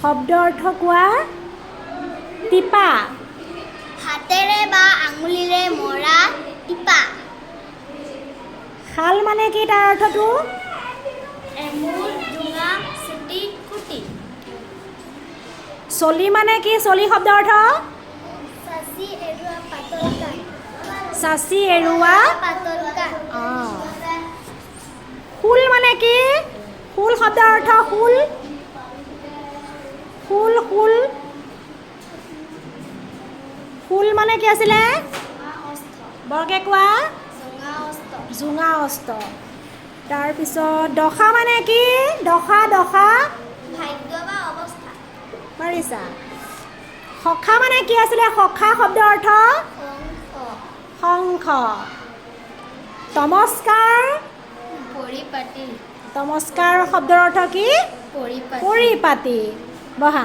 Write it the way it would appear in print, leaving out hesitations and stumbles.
শব্দ অৰ্থ কোৱা টিপা হাতেৰে বা আঙুলিৰে মৰা টিপা শাল মানে কি তাৰ অৰ্থটো এমূৰ জোঙা চুটি কুটি চলি মানে কি চলি শব্দ অৰ্থ চাচি এৰুৱা পাতল কাণ চাচি এৰুৱা পাতল কাণ শুল মানে কি শুল শব্দৰ অৰ্থ শুল শুল শুল শুল মানে কি আছিলে বৰকে কোৱা জোঙা অস্ত্ৰ তাৰপিছত দশা মানে কি দশা দশা ভাগ্য বা অৱস্থা পাৰিছা সখা মানে কি আছিলে সখা শব্দৰ অৰ্থ শংখ তমস্কাৰ পৰিপাটি তমস্কাৰ শব্দৰ অৰ্থ কি পৰিপাটি বহা